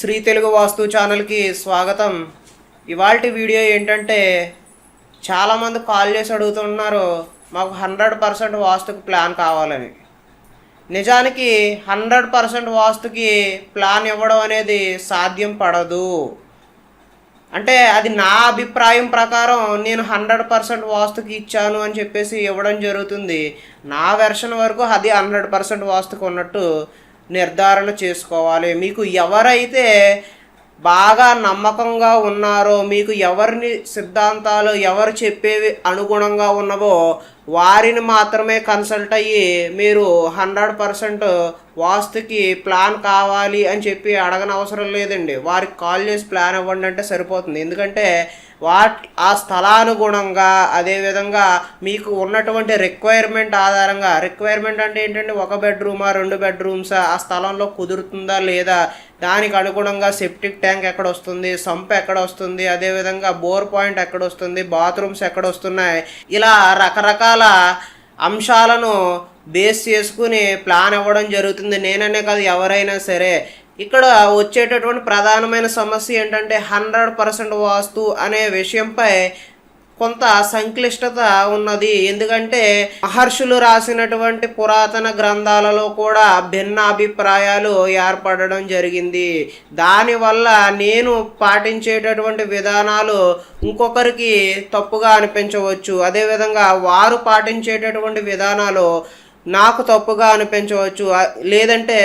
శ్రీ తెలుగు వాస్తు ఛానల్కి స్వాగతం. ఇవాల్టి వీడియో ఏంటంటే, చాలామంది కాల్ చేసి అడుగుతున్నారు మాకు 100% వాస్తుకి ప్లాన్ కావాలని. నిజానికి 100% వాస్తుకి ప్లాన్ ఇవ్వడం అనేది సాధ్యం పడదు. అంటే అది నా అభిప్రాయం ప్రకారం నేను 100% వాస్తుకి ఇచ్చాను అని చెప్పేసి ఇవ్వడం జరుగుతుంది. నా వెర్షన్ వరకు అది 100% వాస్తుకు ఉన్నట్టు నిర్ధారణ చేసుకోవాలి. మీకు ఎవరైతే బాగా నమ్మకంగా ఉన్నారో, మీకు ఎవరిని సిద్ధాంతాలు ఎవరు చెప్పేవి అనుగుణంగా ఉన్నవో వారిని మాత్రమే కన్సల్ట్ అయ్యి మీరు 100% వాస్తుకి ప్లాన్ కావాలి అని చెప్పి అడగనవసరం లేదండి. వారికి కాల్ చేసి ప్లాన్ ఇవ్వండి అంటే సరిపోతుంది. ఎందుకంటే ఆ స్థలానుగుణంగా, అదేవిధంగా మీకు ఉన్నటువంటి రిక్వైర్మెంట్ ఆధారంగా, రిక్వైర్మెంట్ అంటే ఏంటంటే 1 బెడ్రూమా 2 బెడ్రూమ్సా, ఆ స్థలంలో కుదురుతుందా లేదా, దానికి అనుగుణంగా సెప్టిక్ ట్యాంక్ ఎక్కడ వస్తుంది, సంప్ ఎక్కడ వస్తుంది, అదేవిధంగా బోర్ పాయింట్ ఎక్కడ వస్తుంది, బాత్రూమ్స్ ఎక్కడ వస్తున్నాయి, ఇలా రకరకాల అంశాలను బేస్ చేసుకుని ప్లాన్ ఇవ్వడం జరుగుతుంది. నేననే కాదు, ఎవరైనా సరే. ఇక్కడ వచ్చేటటువంటి ప్రధానమైన సమస్య ఏంటంటే 100% వాస్తు అనే విషయంపై కొంత సంక్లిష్టత ఉన్నది. ఎందుకంటే మహర్షులు రాసినటువంటి పురాతన గ్రంథాలలో కూడా భిన్న అభిప్రాయాలు ఏర్పడడం జరిగింది. దానివల్ల నేను పాటించేటటువంటి విధానాలు ఇంకొకరికి తప్పుగా అనిపించవచ్చు. అదేవిధంగా వారు పాటించేటటువంటి విధానాలు నాకు తప్పుగా అనిపించవచ్చు. లేదంటే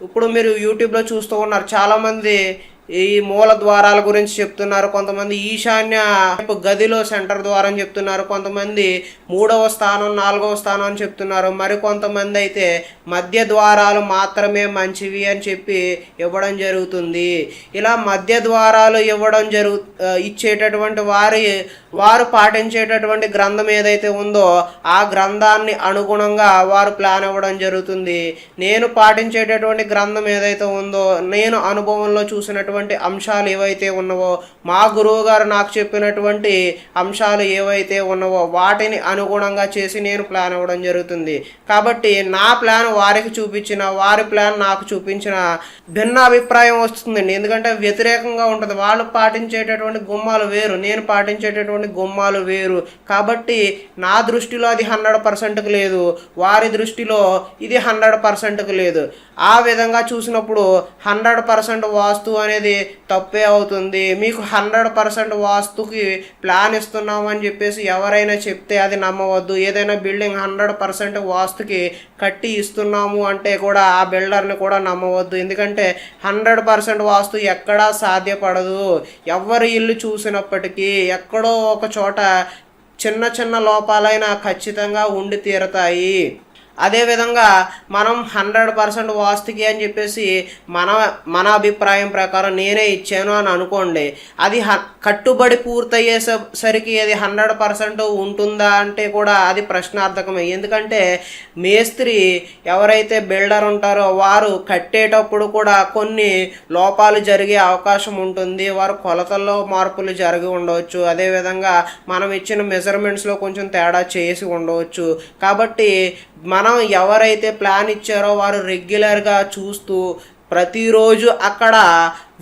ఇప్పుడు మీరు యూట్యూబ్లో చూస్తూ ఉన్నారు, చాలామంది ఈ మూల ద్వారాల గురించి చెప్తున్నారు, కొంతమంది ఈశాన్య గదిలో సెంటర్ ద్వారం చెప్తున్నారు, కొంతమంది 3వ స్థానం 4వ స్థానం అని చెప్తున్నారు, మరి కొంతమంది అయితే మధ్య ద్వారాలు మాత్రమే మంచివి అని చెప్పి ఇవ్వడం జరుగుతుంది. ఇలా మధ్య ద్వారాలు ఇవ్వడం ఇచ్చేటటువంటి వారు పాటించేటటువంటి గ్రంథం ఏదైతే ఉందో ఆ గ్రంథాన్ని అనుగుణంగా వారు ప్లాన్ ఇవ్వడం జరుగుతుంది. నేను పాటించేటటువంటి గ్రంథం ఏదైతే ఉందో, నేను అనుభవంలో చూసినటువంటి అంశాలు ఏవైతే ఉన్నవో, మా గురువు గారు నాకు చెప్పినటువంటి అంశాలు ఏవైతే ఉన్నవో వాటిని అనుగుణంగా చేసి నేను ప్లాన్ ఇవ్వడం జరుగుతుంది. కాబట్టి నా ప్లాన్ వారికి చూపించిన, వారి ప్లాన్ నాకు చూపించిన భిన్న అభిప్రాయం వస్తుందండి. ఎందుకంటే వ్యతిరేకంగా ఉంటుంది. వాళ్ళు పాటించేటటువంటి గుమ్మాలు వేరు, నేను పాటించేటటువంటి గుమ్మాలు వేరు. కాబట్టి నా దృష్టిలో అది 100%కి లేదు, వారి దృష్టిలో ఇది 100%కి లేదు. ఆ విధంగా చూసినప్పుడు 100% వాస్తు అనేది తప్పే అవుతుంది. మీకు 100% వాస్తుకి ప్లాన్ ఇస్తున్నాము అని చెప్పేసి ఎవరైనా చెప్తే అది నమ్మవద్దు. ఏదైనా బిల్డింగ్ 100% వాస్తుకి కట్టి ఇస్తున్నాము అంటే కూడా ఆ బిల్డర్ని కూడా నమ్మవద్దు. ఎందుకంటే 100% వాస్తు ఎక్కడా సాధ్యపడదు. ఎవరి ఇల్లు చూసినప్పటికీ ఎక్కడో ఒక చోట చిన్న చిన్న లోపాలైనా ఖచ్చితంగా ఉండి తీరతాయి. అదేవిధంగా మనం 100% వాస్తుకి అని చెప్పేసి మన అభిప్రాయం ప్రకారం నేనే ఇచ్చాను అని అనుకోండి, అది కట్టుబడి పూర్తయ్యేసరికి అది 100% ఉంటుందా అంటే కూడా అది ప్రశ్నార్థకమే. ఎందుకంటే మేస్త్రి ఎవరైతే బిల్డర్ ఉంటారో వారు కట్టేటప్పుడు కూడా కొన్ని లోపాలు జరిగే అవకాశం ఉంటుంది. వారు కొలతల్లో మార్పులు జరిగి ఉండవచ్చు. అదేవిధంగా మనం ఇచ్చిన మెజర్మెంట్స్లో కొంచెం తేడా చేసి ఉండవచ్చు. కాబట్టి మనం ఎవరైతే ప్లాన్ ఇచ్చారో వారు రెగ్యులర్గా చూస్తూ ప్రతిరోజు అక్కడ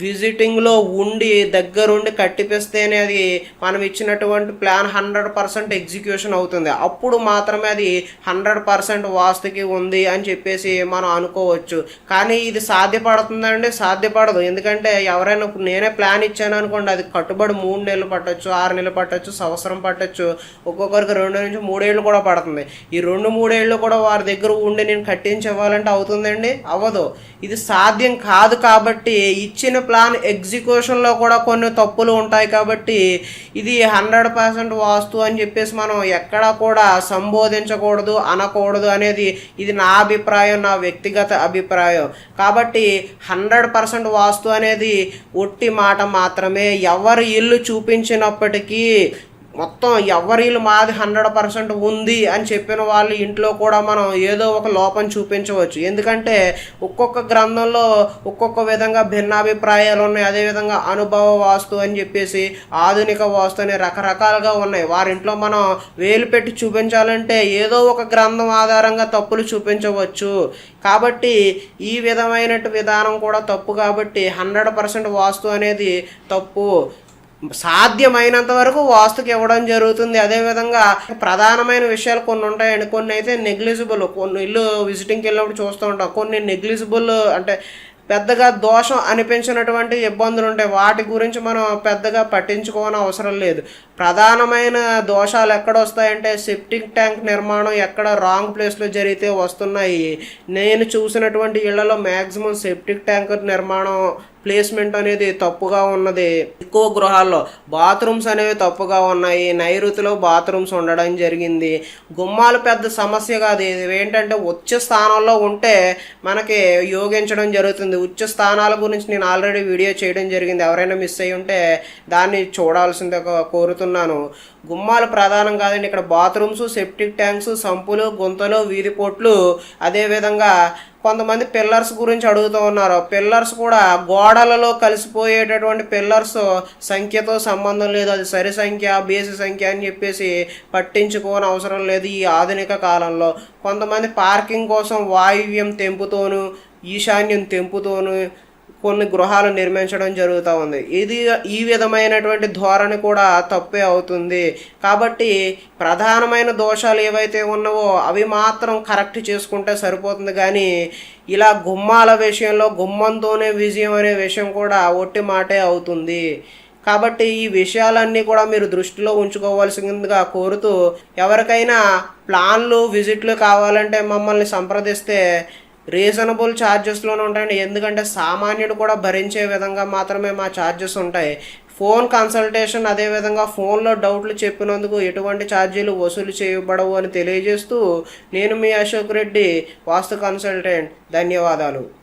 విజిటింగ్లో ఉండి దగ్గరుండి కట్టిపిస్తేనే అది మనం ఇచ్చినటువంటి ప్లాన్ 100% ఎగ్జిక్యూషన్ అవుతుంది. అప్పుడు మాత్రమే అది 100% వాస్తుకి ఉంది అని చెప్పేసి మనం అనుకోవచ్చు. కానీ ఇది సాధ్యపడుతుందండి? సాధ్యపడదు. ఎందుకంటే ఎవరైనా నేనే ప్లాన్ ఇచ్చాను అనుకోండి, అది కట్టుబడి 3 నెలలు పట్టచ్చు, 6 నెలలు పట్టచ్చు, సంవత్సరం పట్టచ్చు, ఒక్కొక్కరికి 2 నుంచి 3 ఏళ్ళు కూడా పడుతుంది. ఈ 2-3 ఏళ్ళు కూడా వారి దగ్గర ఉండి నేను కట్టించి ఇవ్వాలంటే అవుతుందండి? అవ్వదు. ఇది సాధ్యం కాదు. కాబట్టి ఇచ్చిన ప్లాన్ ఎగ్జిక్యూషన్లో కూడా కొన్ని తప్పులు ఉంటాయి. కాబట్టి ఇది 100% వాస్తు అని చెప్పేసి మనం ఎక్కడా కూడా సంబోధించకూడదు, అనకూడదు అనేది ఇది నా అభిప్రాయం, నా వ్యక్తిగత అభిప్రాయం. కాబట్టి 100% వాస్తు అనేది ఒట్టి మాట మాత్రమే. ఎవరి ఇల్లు చూపించినప్పటికీ మొత్తం ఎవరిలు మాది 100% ఉంది అని చెప్పిన వాళ్ళు ఇంట్లో కూడా మనం ఏదో ఒక లోపం చూపించవచ్చు. ఎందుకంటే ఒక్కొక్క గ్రంథంలో ఒక్కొక్క విధంగా భిన్నాభిప్రాయాలు ఉన్నాయి. అదేవిధంగా అనుభవ వాస్తు అని చెప్పేసి, ఆధునిక వాస్తు అని రకరకాలుగా ఉన్నాయి. వారింట్లో మనం వేలు పెట్టి చూపించాలంటే ఏదో ఒక గ్రంథం ఆధారంగా తప్పులు చూపించవచ్చు. కాబట్టి ఈ విధానం కూడా తప్పు. కాబట్టి 100% వాస్తు అనేది తప్పు. సాధ్యమైనంత వరకు వాస్తుకి ఇవ్వడం జరుగుతుంది. అదేవిధంగా ప్రధానమైన విషయాలు కొన్ని ఉంటాయండి. కొన్ని అయితే నెగ్లిజిబుల్. కొన్ని ఇల్లు విజిటింగ్కి వెళ్ళినప్పుడు చూస్తూ ఉంటాం. కొన్ని నెగ్లిజిబుల్ అంటే పెద్దగా దోషం అనిపించినటువంటి ఇబ్బందులు ఉంటాయి. వాటి గురించి మనం పెద్దగా పట్టించుకోని అవసరం లేదు. ప్రధానమైన దోషాలు ఎక్కడ వస్తాయంటే సెప్టిక్ ట్యాంక్ నిర్మాణం ఎక్కడ రాంగ్ ప్లేస్లో జరిగితే వస్తున్నాయి. నేను చూసినటువంటి ఇళ్లలో మ్యాక్సిమం సెప్టిక్ ట్యాంక్ నిర్మాణం ప్లేస్మెంట్ అనేది తప్పుగా ఉన్నది. ఎక్కువ గృహాల్లో బాత్రూమ్స్ అనేవి తప్పుగా ఉన్నాయి. నైరుతిలో బాత్రూమ్స్ ఉండడం జరిగింది. గుమ్మాలు పెద్ద సమస్య కాదు. ఇది ఏంటంటే ఉచ్చ స్థానంలో ఉంటే మనకి యోగించడం జరుగుతుంది. ఉచ్చ స్థానాల గురించి నేను ఆల్రెడీ వీడియో చేయడం జరిగింది. ఎవరైనా మిస్ అయ్యి ఉంటే దాన్ని చూడాల్సిందిగా కోరుతున్నాను. గుమ్మాలు ప్రధానం కాదండి. ఇక్కడ బాత్రూమ్స్, సెప్టిక్ ట్యాంక్స్, సంపులు, గుంతలు, వీధి పొట్లు, అదేవిధంగా కొంతమంది పిల్లర్స్ గురించి అడుగుతూ ఉన్నారు. పిల్లర్స్ కూడా గోడలలో కలిసిపోయేటటువంటి పిల్లర్స్ సంఖ్యతో సంబంధం లేదు. అది సరి సంఖ్య, బేసి సంఖ్య అని చెప్పేసి పట్టించుకోని అవసరం లేదు. ఈ ఆధునిక కాలంలో కొంతమంది పార్కింగ్ కోసం వాయువ్యం తెంపుతోనూ ఈశాన్యం తెంపుతోనూ కొన్ని గృహాలు నిర్మించడం జరుగుతూ ఉంది. ఈ విధమైనటువంటి ధోరణి కూడా తప్పే అవుతుంది. కాబట్టి ప్రధానమైన దోషాలు ఏవైతే ఉన్నావో అవి మాత్రం కరెక్ట్ చేసుకుంటే సరిపోతుంది. కానీ ఇలా గుమ్మాల విషయంలో గుమ్మంతోనే విజయం అనే విషయం కూడా ఒట్టి మాటే అవుతుంది. కాబట్టి ఈ విషయాలన్నీ కూడా మీరు దృష్టిలో ఉంచుకోవాల్సిందిగా కోరుతూ, ఎవరికైనా ప్లాన్లు, విజిట్లు కావాలంటే మమ్మల్ని సంప్రదిస్తే రీజనబుల్ ఛార్జెస్లోనే ఉంటాయండి. ఎందుకంటే సామాన్యుడు కూడా భరించే విధంగా మాత్రమే మా ఛార్జెస్ ఉంటాయి. ఫోన్ కన్సల్టేషన్, అదేవిధంగా ఫోన్లో డౌట్లు చెప్పినందుకు ఎటువంటి ఛార్జీలు వసూలు చేయబడవు అని తెలియజేస్తూ, నేను మీ అశోక్ రెడ్డి, వాస్తు కన్సల్టెంట్. ధన్యవాదాలు.